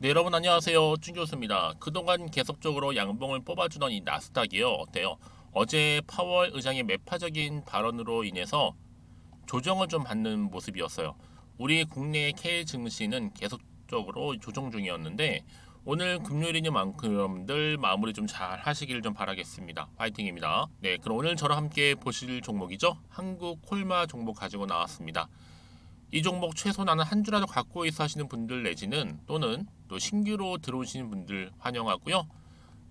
네, 여러분 안녕하세요. 준 교수입니다. 그동안 계속적으로 양봉을 뽑아주던 이 나스닥이요. 어때요? 어제 파월 의장의 매파적인 발언으로 인해서 조정을 좀 받는 모습이었어요. 우리 국내 K 증시는 계속적으로 조정 중이었는데 오늘 금요일이니만큼 여러분들 마무리 좀 잘 하시길 좀 바라겠습니다. 파이팅입니다. 네, 그럼 오늘 저랑 함께 보실 종목이죠. 한국 콜마 종목 가지고 나왔습니다. 이 종목 최소 나는 한 주라도 갖고 있어 하시는 분들 내지는 또는 또 신규로 들어오시는 분들 환영하고요.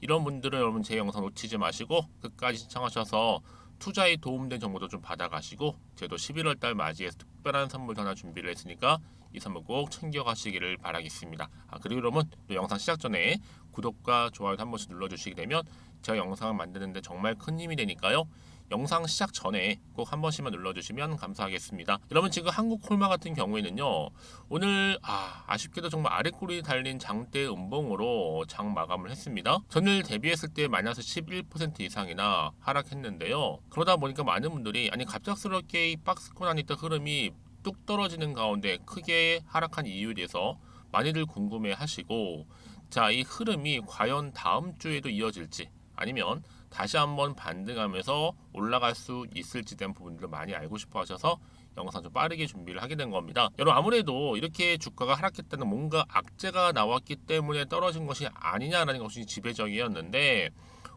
이런 분들은 여러분 제 영상 놓치지 마시고 끝까지 시청하셔서 투자에 도움된 정보도 좀 받아가시고 저도 11월 달 맞이해서 특별한 선물 하나 준비를 했으니까 이 선물 꼭 챙겨가시기를 바라겠습니다. 그리고 여러분 또 영상 시작 전에 구독과 좋아요도 한 번씩 눌러주시게 되면 제가 영상을 만드는데 정말 큰 힘이 되니까요. 영상 시작 전에 꼭 한 번씩만 눌러주시면 감사하겠습니다. 여러분 지금 한국 콜마 같은 경우에는요. 오늘 아쉽게도 정말 아래꼬리 달린 장대 음봉으로 장 마감을 했습니다. 전일 대비했을 때 마이너스 11% 이상이나 하락했는데요. 그러다 보니까 많은 분들이 아니 갑작스럽게 이 박스권 안에 있던 흐름이 뚝 떨어지는 가운데 크게 하락한 이유에 대해서 많이들 궁금해 하시고 자, 이 흐름이 과연 다음 주에도 이어질지 아니면 다시 한번 반등하면서 올라갈 수 있을지 대한 부분들을 많이 알고 싶어 하셔서 영상 좀 빠르게 준비를 하게 된 겁니다. 여러분 아무래도 이렇게 주가가 하락했다는 뭔가 악재가 나왔기 때문에 떨어진 것이 아니냐라는 것이 지배적이었는데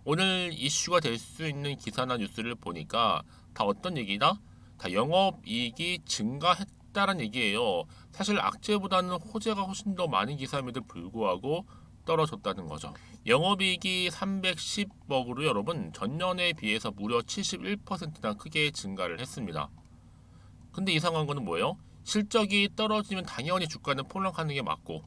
오늘 이슈가 될 수 있는 기사나 뉴스를 보니까 다 어떤 얘기다? 다 영업이익이 증가했다는 얘기예요. 사실 악재보다는 호재가 훨씬 더 많은 기사임에도 불구하고 떨어졌다는 거죠. 영업이익이 310억으로 여러분 전년에 비해서 무려 71%나 크게 증가를 했습니다. 근데 이상한 거는 뭐예요? 실적이 떨어지면 당연히 주가는 폭락하는 게 맞고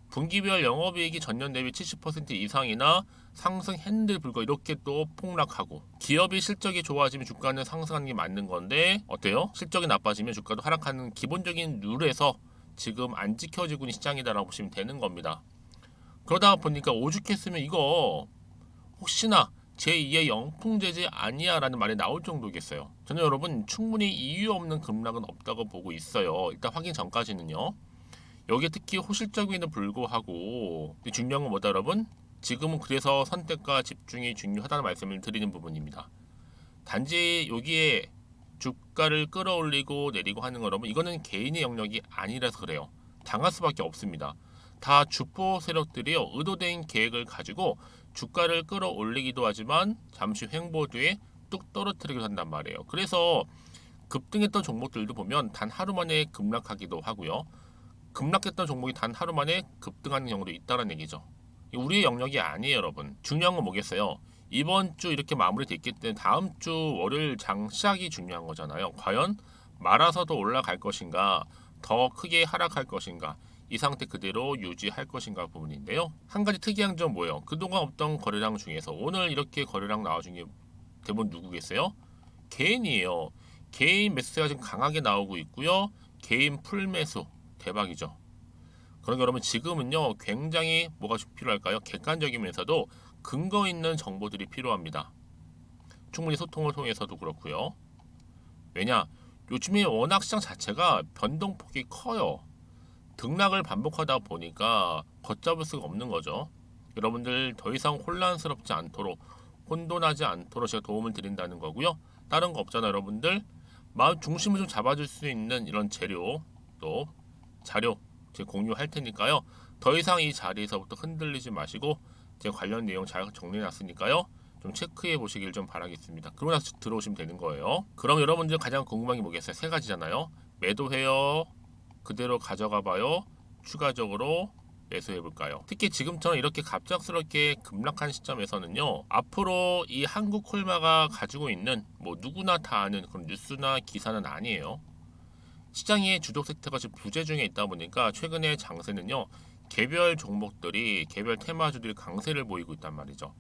분기별 영업이익이 전년 대비 70% 이상이나 상승했는데 불구하고 이렇게 또 폭락하고 기업이 실적이 좋아지면 주가는 상승하는 게 맞는 건데 어때요? 실적이 나빠지면 주가도 하락하는 기본적인 룰에서 지금 안 지켜지고 있는 시장이다라고 보시면 되는 겁니다. 그러다 보니까 오죽했으면 이거 혹시나 제2의 영풍제재 아니야 라는 말이 나올 정도겠어요. 저는 여러분 충분히 이유 없는 급락은 없다고 보고 있어요. 일단 확인 전까지는요. 여기에 특히 호실적임에도 불구하고 중요한 건 뭐다 여러분? 지금은 그래서 선택과 집중이 중요하다는 말씀을 드리는 부분입니다. 단지 여기에 주가를 끌어올리고 내리고 하는 거 여러분 이거는 개인의 영역이 아니라서 그래요. 당할 수밖에 없습니다. 다 주포 세력들이요 의도된 계획을 가지고 주가를 끌어올리기도 하지만 잠시 횡보 뒤에 뚝 떨어뜨리기도 한단 말이에요. 그래서 급등했던 종목들도 보면 단 하루 만에 급락하기도 하고요. 급락했던 종목이 단 하루 만에 급등하는 경우도 있다는 얘기죠. 우리의 영역이 아니에요, 여러분. 중요한 건 뭐겠어요? 이번 주 이렇게 마무리됐기 때문에 다음 주 월요일 장 시작이 중요한 거잖아요. 과연 말아서 더 올라갈 것인가, 더 크게 하락할 것인가, 이 상태 그대로 유지할 것인가 부분인데요. 한 가지 특이한 점 뭐예요? 그동안 없던 거래량 중에서 오늘 이렇게 거래량 나와준 게 대부분 누구겠어요? 개인이에요. 개인 매수세가 지금 강하게 나오고 있고요. 개인 풀매수 대박이죠. 그러니까 여러분 지금은요 굉장히 뭐가 필요할까요? 객관적이면서도 근거 있는 정보들이 필요합니다. 충분히 소통을 통해서도 그렇고요. 왜냐? 요즘에 워낙 시장 자체가 변동폭이 커요. 등락을 반복하다 보니까 걷잡을 수가 없는 거죠. 여러분들 더 이상 혼란스럽지 않도록 혼돈하지 않도록 제가 도움을 드린다는 거고요. 다른 거 없잖아요, 여러분들. 마음 중심을 좀 잡아줄 수 있는 이런 재료 또 자료 제가 공유할 테니까요. 더 이상 이 자리에서부터 흔들리지 마시고 제 관련 내용 잘 정리해 놨으니까요. 좀 체크해 보시길 좀 바라겠습니다. 그러고 나서 들어오시면 되는 거예요. 그럼 여러분들 가장 궁금한 게 뭐겠어요? 세 가지잖아요. 매도해요. 그대로 가져가 봐요. 추가적으로 매수해 볼까요? 특히 지금처럼 이렇게 갑작스럽게 급락한 시점에서는요. 앞으로 이 한국 콜마가 가지고 있는 뭐 누구나 다 아는 그런 뉴스나 기사는 아니에요. 시장의 주력 섹터가 지금 부재 중에 있다 보니까 최근에 장세는요. 개별 종목들이 개별 테마주들이 강세를 보이고 있단 말이죠.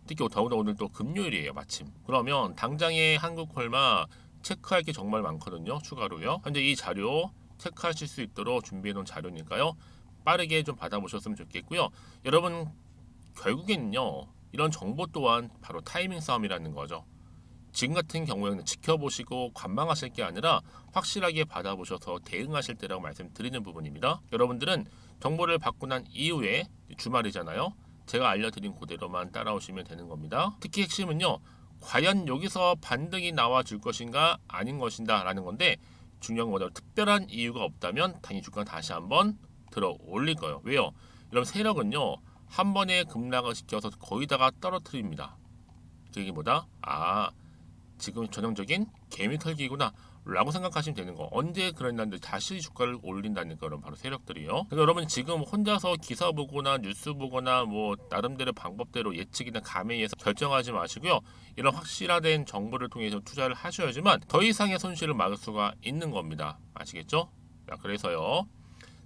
특히 더구나 오늘 또 금요일이에요 마침. 그러면 당장의 한국 콜마 체크할 게 정말 많거든요. 추가로요. 현재 이 자료 체크하실 수 있도록 준비해 놓은 자료니까요. 빠르게 좀 받아보셨으면 좋겠고요. 여러분 결국에는요. 이런 정보 또한 바로 타이밍 싸움이라는 거죠. 지금 같은 경우에는 지켜보시고 관망하실 게 아니라 확실하게 받아보셔서 대응하실 때라고 말씀드리는 부분입니다. 여러분들은 정보를 받고 난 이후에 주말이잖아요. 제가 알려드린 그대로만 따라오시면 되는 겁니다. 특히 핵심은요. 과연 여기서 반등이 나와줄 것인가 아닌 것인가 라는 건데 중요한 거죠. 특별한 이유가 없다면 당연히 주가는 다시 한번 들어 올릴 거예요. 왜요? 이런 세력은요. 한 번에 급락을 시켜서 거의 다가 떨어뜨립니다. 그게 뭐다? 지금 전형적인 개미 털기구나 라고 생각하시면 되는 거. 언제 그랬는데 다시 주가를 올린다는 거는 바로 세력들이요. 그러니까 여러분 지금 혼자서 기사 보거나 뉴스 보거나 뭐 나름대로 방법대로 예측이나 감에 의해서 결정하지 마시고요. 이런 확실화된 정보를 통해서 투자를 하셔야지만 더 이상의 손실을 막을 수가 있는 겁니다. 아시겠죠? 자, 그래서요.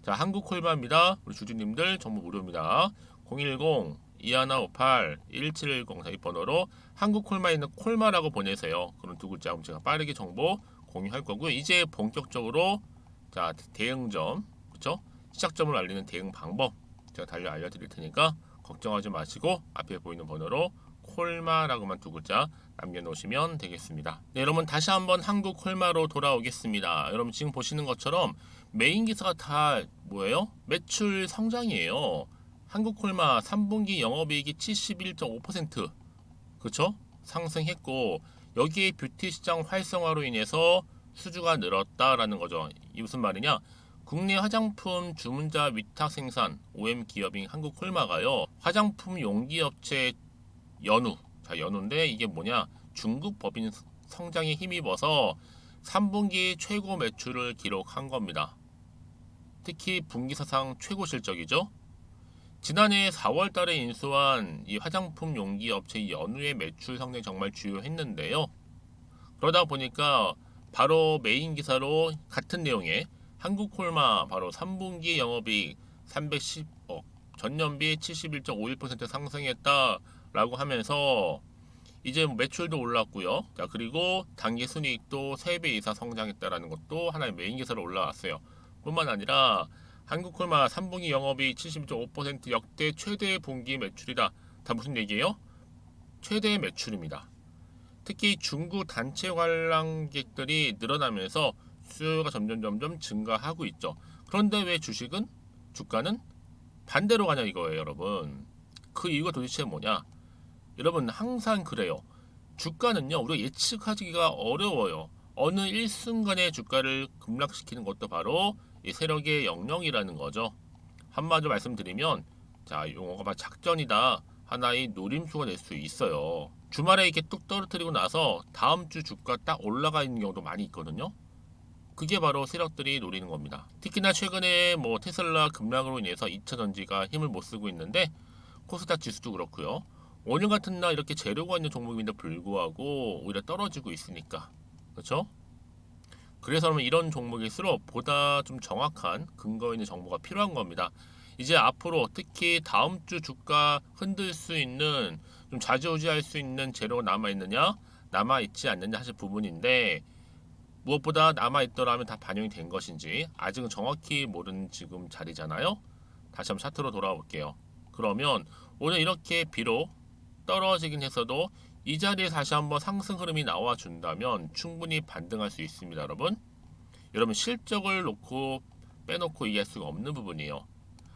자, 한국콜마입니다. 우리 주주님들 정보 무료입니다. 010-2158-1710 이 번호로 한국콜마에 있는 콜마라고 보내세요. 그런 두 글자 제가 빠르게 정보 공유할 거고요. 이제 본격적으로 자 대응점, 그렇죠? 시작점을 알리는 대응 방법 제가 알려드릴 테니까 걱정하지 마시고 앞에 보이는 번호로 콜마라고만 두 글자 남겨놓으시면 되겠습니다. 네, 여러분 다시 한번 한국 콜마로 돌아오겠습니다. 여러분 지금 보시는 것처럼 메인 기사가 다 뭐예요? 매출 성장이에요. 한국 콜마 3분기 영업이익이 71.5% 그렇죠? 상승했고 여기에 뷰티 시장 활성화로 인해서 수주가 늘었다라는 거죠. 이 무슨 말이냐? 국내 화장품 주문자 위탁 생산 OEM 기업인 한국 콜마가요. 화장품 용기 업체 연우. 자, 연우인데 이게 뭐냐? 중국 법인 성장에 힘입어서 3분기 최고 매출을 기록한 겁니다. 특히 분기 사상 최고 실적이죠. 지난해 4월 달에 인수한 이 화장품 용기 업체 연우의 매출 성장이 정말 주요했는데요. 그러다 보니까 바로 메인 기사로 같은 내용의 한국콜마 바로 3분기 영업이익 310억, 전년비 71.51% 상승했다라고 하면서 이제 매출도 올랐고요. 자, 그리고 당기 순이익도 3배 이상 성장했다라는 것도 하나의 메인 기사로 올라왔어요. 뿐만 아니라 한국콜마 3분기 영업이익 71.5% 역대 최대 분기 매출이다. 다 무슨 얘기예요? 최대 매출입니다. 특히 중국 단체 관람객들이 늘어나면서 수요가 점점 증가하고 있죠. 그런데 왜 주가는 반대로 가냐 이거예요, 여러분. 그 이유가 도대체 뭐냐? 여러분 항상 그래요. 주가는요, 우리가 예측하기가 어려워요. 어느 일순간에 주가를 급락시키는 것도 바로 이 세력의 영역이라는 거죠. 한마디로 말씀드리면, 자, 용어가 작전이다. 하나의 노림수가 될 수 있어요. 주말에 이렇게 뚝 떨어뜨리고 나서 다음 주 주가 딱 올라가 있는 경우도 많이 있거든요. 그게 바로 세력들이 노리는 겁니다. 특히나 최근에 뭐 테슬라 급락으로 인해서 2차 전지가 힘을 못 쓰고 있는데 코스닥 지수도 그렇고요. 오늘 같은 날 이렇게 재료가 있는 종목인데 불구하고 오히려 떨어지고 있으니까, 그렇죠? 그래서 이런 종목일수록 보다 좀 정확한 근거 있는 정보가 필요한 겁니다. 이제 앞으로 특히 다음 주 주가 흔들 수 있는 좀 좌지우지할 수 있는 재료가 남아있느냐 남아있지 않느냐 하실 부분인데 무엇보다 남아있더라면 다 반영이 된 것인지 아직은 정확히 모르는 지금 자리잖아요. 다시 한번 차트로 돌아볼게요. 그러면 오늘 이렇게 비록 떨어지긴 했어도 이 자리에 다시 한번 상승 흐름이 나와준다면 충분히 반등할 수 있습니다. 여러분 실적을 빼놓고 이해할 수가 없는 부분이에요.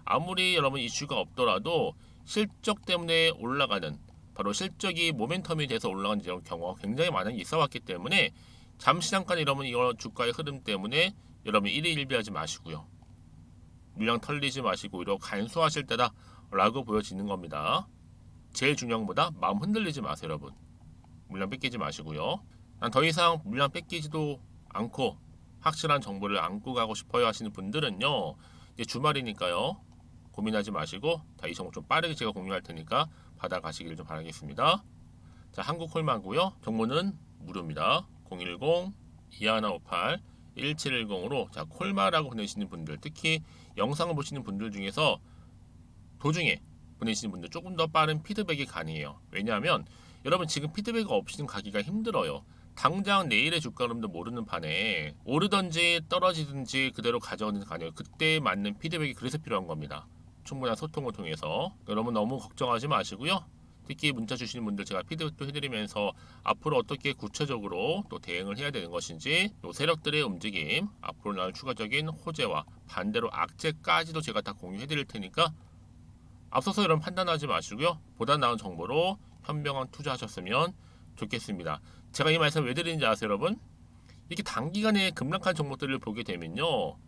아무리 여러분 이슈가 없더라도 실적 때문에 올라가는 바로 실적이 모멘텀이 돼서 올라가는 이런 경우가 굉장히 많은 게 있어 왔기 때문에 잠시 잠깐 여러분 이런 주가의 흐름 때문에 여러분 일희일비하지 마시고요. 물량 털리지 마시고 오히려 간수하실 때다 라고 보여지는 겁니다. 제일 중요한 것보다 마음 흔들리지 마세요, 여러분. 물량 뺏기지 마시고요. 난 더 이상 물량 뺏기지도 않고 확실한 정보를 안고 가고 싶어요 하시는 분들은요. 이제 주말이니까요. 고민하지 마시고 이 정보 좀 빠르게 제가 공유할 테니까 받아가시길 좀 바라겠습니다. 자, 한국콜마고요. 정보는 무료입니다. 010-2158-1710으로 자, 콜마라고 보내시는 분들, 특히 영상을 보시는 분들 중에서 도중에 보내시는 분들 조금 더 빠른 피드백이 가능해요. 왜냐하면 여러분 지금 피드백 없이는 가기가 힘들어요. 당장 내일의 주가 흐름도 모르는 판에 오르든지 떨어지든지 그대로 가져오는 거 아니에요. 그때 맞는 피드백이 그래서 필요한 겁니다. 충분한 소통을 통해서 여러분 너무 걱정하지 마시고요. 특히 문자 주시는 분들 제가 피드백도 해드리면서 앞으로 어떻게 구체적으로 또 대응을 해야 되는 것인지, 또 세력들의 움직임, 앞으로 나올 추가적인 호재와 반대로 악재까지도 제가 다 공유해드릴 테니까 앞서서 이런 판단하지 마시고요. 보다 나은 정보로 현명한 투자하셨으면 좋겠습니다. 제가 이 말씀 왜 드리는지 아세요, 여러분? 이렇게 단기간에 급락한 종목들을 보게 되면요,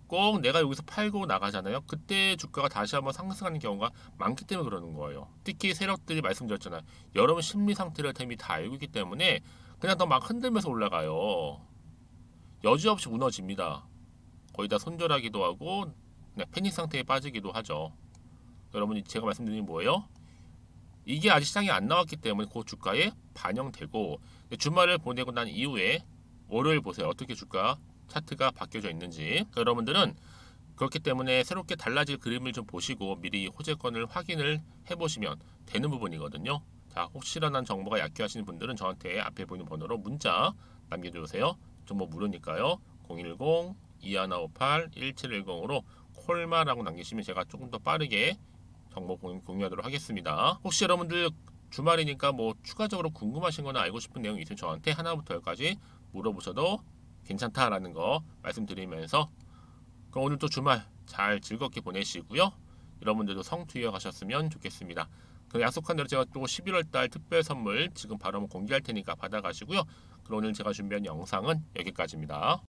꼭 내가 여기서 팔고 나가잖아요. 그때 주가가 다시 한번 상승하는 경우가 많기 때문에 그러는 거예요. 특히 세력들이 말씀드렸잖아요. 여러분 심리 상태를 이미 다 알고 있기 때문에 그냥 더 막 흔들면서 올라가요. 여지없이 무너집니다. 거의 다 손절하기도 하고 패닉 상태에 빠지기도 하죠. 여러분이 제가 말씀드린 뭐예요? 이게 아직 시장이 안 나왔기 때문에 그 주가에 반영되고, 주말을 보내고 난 이후에 월요일 보세요. 어떻게 주가 차트가 바뀌어져 있는지. 여러분들은 그렇기 때문에 새롭게 달라질 그림을 좀 보시고 미리 호재권을 확인을 해보시면 되는 부분이거든요. 자, 혹시라는 정보가 약해하시는 분들은 저한테 앞에 보이는 번호로 문자 남겨주세요. 정보 무료니까요. 010-2158-1710으로 콜마라고 남기시면 제가 조금 더 빠르게 정보 공유하도록 하겠습니다. 혹시 여러분들 주말이니까 뭐 추가적으로 궁금하신 거나 알고 싶은 내용이 있으면 저한테 하나부터 열까지 물어보셔도 괜찮다라는 거 말씀드리면서, 그럼 오늘도 주말 잘 즐겁게 보내시고요. 여러분들도 성투이어 가셨으면 좋겠습니다. 그 약속한 대로 제가 또 11월달 특별 선물 지금 바로 공개할 테니까 받아가시고요. 그럼 오늘 제가 준비한 영상은 여기까지입니다.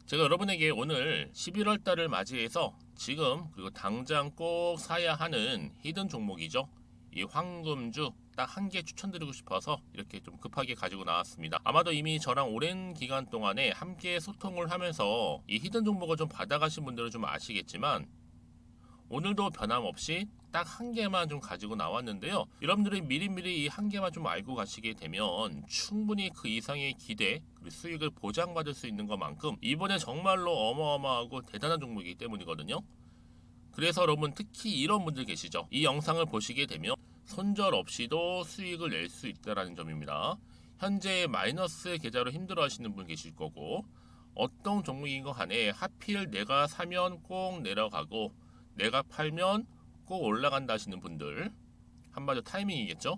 제가 여러분에게 오늘 11월달을 맞이해서 지금 그리고 당장 꼭 사야 하는 히든 종목이죠. 이 황금주 딱 한 개 추천드리고 싶어서 이렇게 좀 급하게 가지고 나왔습니다. 아마도 이미 저랑 오랜 기간 동안에 함께 소통을 하면서 이 히든 종목을 좀 받아가신 분들은 좀 아시겠지만, 오늘도 변함없이 딱 한 개만 좀 가지고 나왔는데요. 여러분들이 미리미리 이 한 개만 좀 알고 가시게 되면 충분히 그 이상의 기대 그리고 수익을 보장받을 수 있는 것만큼 이번에 정말로 어마어마하고 대단한 종목이기 때문이거든요. 그래서 여러분 특히 이런 분들 계시죠. 이 영상을 보시게 되면 손절 없이도 수익을 낼 수 있다는 점입니다. 현재 마이너스 계좌로 힘들어하시는 분 계실 거고, 어떤 종목인 것 간에 하필 내가 사면 꼭 내려가고 내가 팔면 꼭 올라간다 하시는 분들, 한마디로 타이밍이겠죠.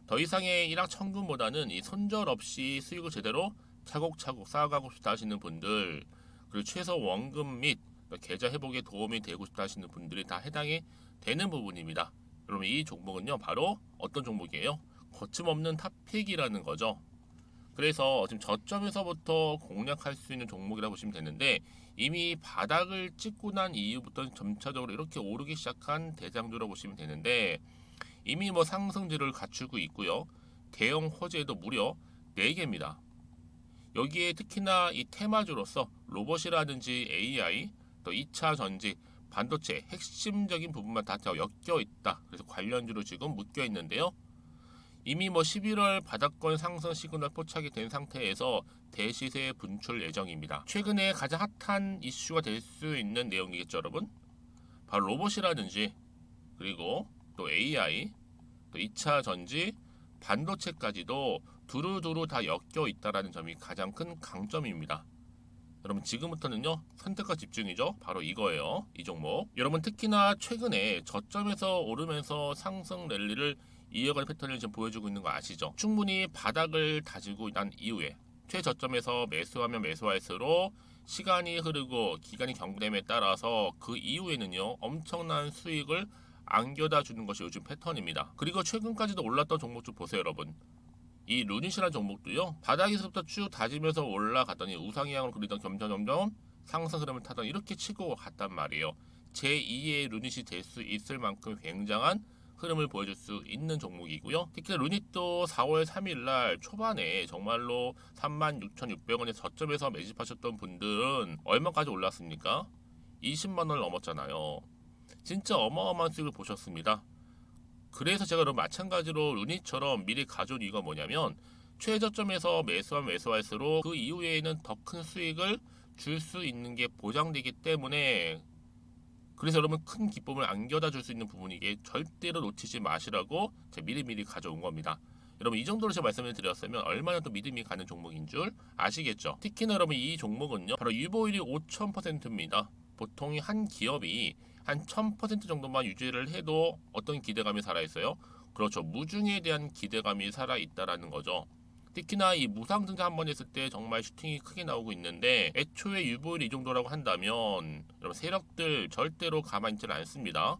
더 이상의 일확천금보다는 이 손절 없이 수익을 제대로 차곡차곡 쌓아가고 싶다 하시는 분들, 그리고 최소 원금 및 계좌 회복에 도움이 되고 싶다 하시는 분들이 다 해당이 되는 부분입니다. 여러분 이 종목은요 바로 어떤 종목이에요? 거침없는 탑픽이라는 거죠. 그래서 지금 저점에서부터 공략할 수 있는 종목이라고 보시면 되는데, 이미 바닥을 찍고 난 이후부터 점차적으로 이렇게 오르기 시작한 대장주라고 보시면 되는데, 이미 뭐 상승지를 갖추고 있고요. 대형 호재도 무려 4개입니다. 여기에 특히나 이 테마주로서 로봇이라든지 AI, 또 2차 전지, 반도체 핵심적인 부분만 다 엮여 있다. 그래서 관련주로 지금 묶여 있는데요. 이미 뭐 11월 바닥권 상승 시그널 포착이 된 상태에서 대시세 분출 예정입니다. 최근에 가장 핫한 이슈가 될 수 있는 내용이겠죠, 여러분. 바로 로봇이라든지 그리고 또 AI, 또 2차 전지, 반도체까지도 두루두루 다 엮여 있다라는 점이 가장 큰 강점입니다. 여러분 지금부터는요 선택과 집중이죠. 바로 이거예요. 이 종목. 여러분 특히나 최근에 저점에서 오르면서 상승 랠리를 이어가는 패턴을 지금 보여주고 있는 거 아시죠? 충분히 바닥을 다지고 난 이후에 최저점에서 매수하면 매수할수록 시간이 흐르고 기간이 경과됨에 따라서 그 이후에는요 엄청난 수익을 안겨다 주는 것이 요즘 패턴입니다. 그리고 최근까지도 올랐던 종목 좀 보세요, 여러분. 이 루닛이라는 종목도요 바닥에서부터 쭉 다지면서 올라갔더니 우상향으로 그리던 점점 상승 흐름을 타던 이렇게 치고 갔단 말이에요. 제2의 루닛이 될 수 있을 만큼 굉장한 흐름을 보여줄 수 있는 종목이고요. 특히 루닛도 4월 3일날 초반에 정말로 36,600원의 저점에서 매집하셨던 분들은 얼마까지 올랐습니까? 20만원을 넘었잖아요. 진짜 어마어마한 수익을 보셨습니다. 그래서 제가 그럼 마찬가지로 루닛처럼 미리 가져온 이유가 뭐냐면, 최저점에서 매수하면 매수할수록 그 이후에는 더 큰 수익을 줄 수 있는 게 보장되기 때문에, 그래서 여러분 큰 기쁨을 안겨다 줄 수 있는 부분이기에 절대로 놓치지 마시라고 제가 미리미리 가져온 겁니다. 여러분 이 정도로 제가 말씀을 드렸으면 얼마나 또 믿음이 가는 종목인 줄 아시겠죠. 특히나 여러분 이 종목은요 바로 유보율이 5000%입니다. 보통 한 기업이 한 1000% 정도만 유지를 해도 어떤 기대감이 살아있어요? 그렇죠. 무중에 대한 기대감이 살아있다라는 거죠. 특히나 이 무상증자 한 번 했을 때 정말 슈팅이 크게 나오고 있는데 애초에 유보율이 이 정도라고 한다면 여러분 세력들 절대로 가만히 있지 않습니다.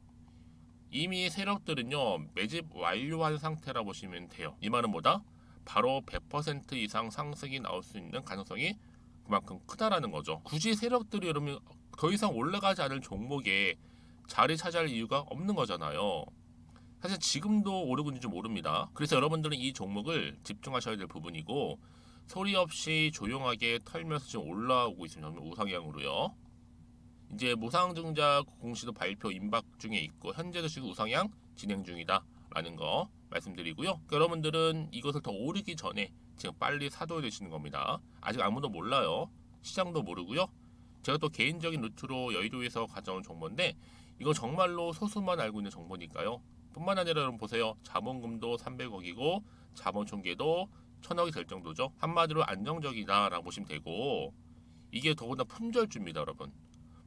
이미 세력들은요 매집 완료한 상태라 보시면 돼요. 이 말은 뭐다? 바로 100% 이상 상승이 나올 수 있는 가능성이 그만큼 크다라는 거죠. 굳이 세력들이 여러분 더 이상 올라가지 않을 종목에 자리 차지할 이유가 없는 거잖아요. 사실 지금도 오르고 있는지 모릅니다. 그래서 여러분들은 이 종목을 집중하셔야 될 부분이고 소리 없이 조용하게 털면서 지금 올라오고 있습니다. 우상향으로요. 이제 무상증자 공시도 발표 임박 중에 있고 현재도 지금 우상향 진행 중이다라는 거 말씀드리고요. 그러니까 여러분들은 이것을 더 오르기 전에 지금 빨리 사둬야 되시는 겁니다. 아직 아무도 몰라요. 시장도 모르고요. 제가 또 개인적인 루트로 여의도에서 가져온 정보인데 이거 정말로 소수만 알고 있는 정보니까요. 뿐만 아니라 여러분 보세요. 자본금도 300억이고 자본 총계도 1000억이 될 정도죠. 한마디로 안정적이다라고 보시면 되고 이게 더군다나 품절주입니다, 여러분.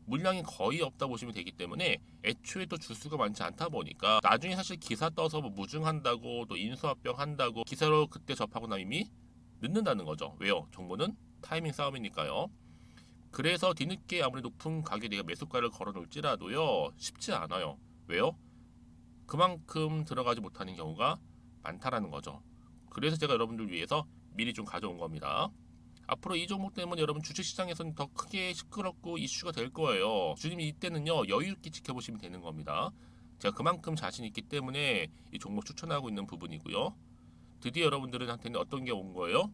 물량이 거의 없다 보시면 되기 때문에 애초에 또 주수가 많지 않다 보니까 나중에 사실 기사 떠서 뭐 무증한다고 또 인수합병 한다고 기사로 그때 접하고 나면 이미 늦는다는 거죠. 왜요? 정보는 타이밍 싸움이니까요. 그래서 뒤늦게 아무리 높은 가격에 내가 매수가를 걸어 놓을지라도요 쉽지 않아요. 왜요? 그만큼 들어가지 못하는 경우가 많다라는 거죠. 그래서 제가 여러분들 위해서 미리 좀 가져온 겁니다. 앞으로 이 종목 때문에 여러분 주식시장에서는 더 크게 시끄럽고 이슈가 될 거예요. 주님 이때는요 여유있게 지켜보시면 되는 겁니다. 제가 그만큼 자신 있기 때문에 이 종목 추천하고 있는 부분이고요. 드디어 여러분들한테는 어떤 게 온 거예요?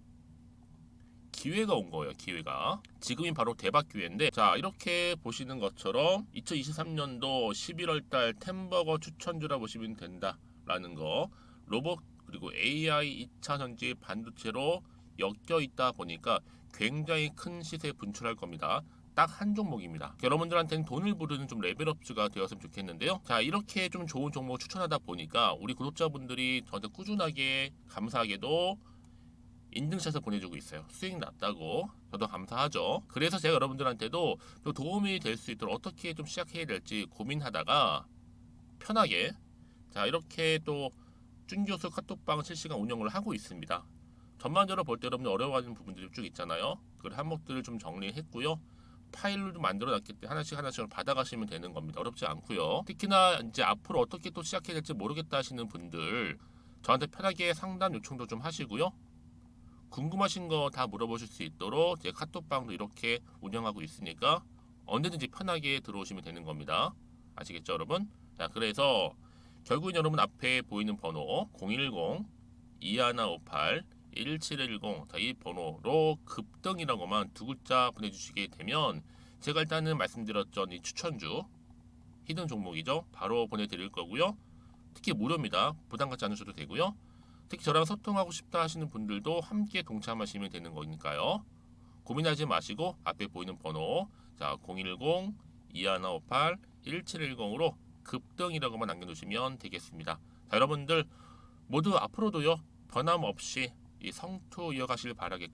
기회가 온 거예요. 기회가. 지금이 바로 대박 기회인데 자 이렇게 보시는 것처럼 2023년도 11월달 템버거 추천주라 보시면 된다라는 거. 로봇 그리고 AI 2차 전지 반도체로 엮여 있다 보니까 굉장히 큰 시세 분출할 겁니다. 딱 한 종목입니다. 여러분들한테는 돈을 부르는 좀 레벨업주가 되었으면 좋겠는데요. 자 이렇게 좀 좋은 종목 추천하다 보니까 우리 구독자분들이 저한테 꾸준하게 감사하게도 인증샷을 보내주고 있어요. 수익 났다고. 저도 감사하죠. 그래서 제가 여러분들한테도 또 도움이 될 수 있도록 어떻게 좀 시작해야 될지 고민하다가 편하게 자 이렇게 또 준교수 카톡방 실시간 운영을 하고 있습니다. 전반적으로 볼 때 여러분들 어려워하는 부분들이 쭉 있잖아요. 그 항목들을 좀 정리했고요. 파일로 좀 만들어 놨기 때문에 하나씩 받아가시면 되는 겁니다. 어렵지 않고요. 특히나 이제 앞으로 어떻게 또 시작해야 될지 모르겠다 하시는 분들 저한테 편하게 상담 요청도 좀 하시고요. 궁금하신 거 다 물어보실 수 있도록 제 카톡방도 이렇게 운영하고 있으니까 언제든지 편하게 들어오시면 되는 겁니다. 아시겠죠, 여러분? 자, 그래서 결국은 여러분 앞에 보이는 번호 010-2158-1710 이 번호로 급등이라고만 두 글자 보내주시게 되면 제가 일단은 말씀드렸죠. 이 추천주 히든 종목이죠. 바로 보내드릴 거고요. 특히 무료입니다. 부담 갖지 않으셔도 되고요. 특히 저랑 소통하고 싶다 하시는 분들도 함께 동참하시면 되는 거니까요. 고민하지 마시고 앞에 보이는 번호 자 010-2158-1710으로 급등이라고만 남겨놓으시면 되겠습니다. 자, 여러분들 모두 앞으로도요 변함없이 이 성투 이어가실 바라겠고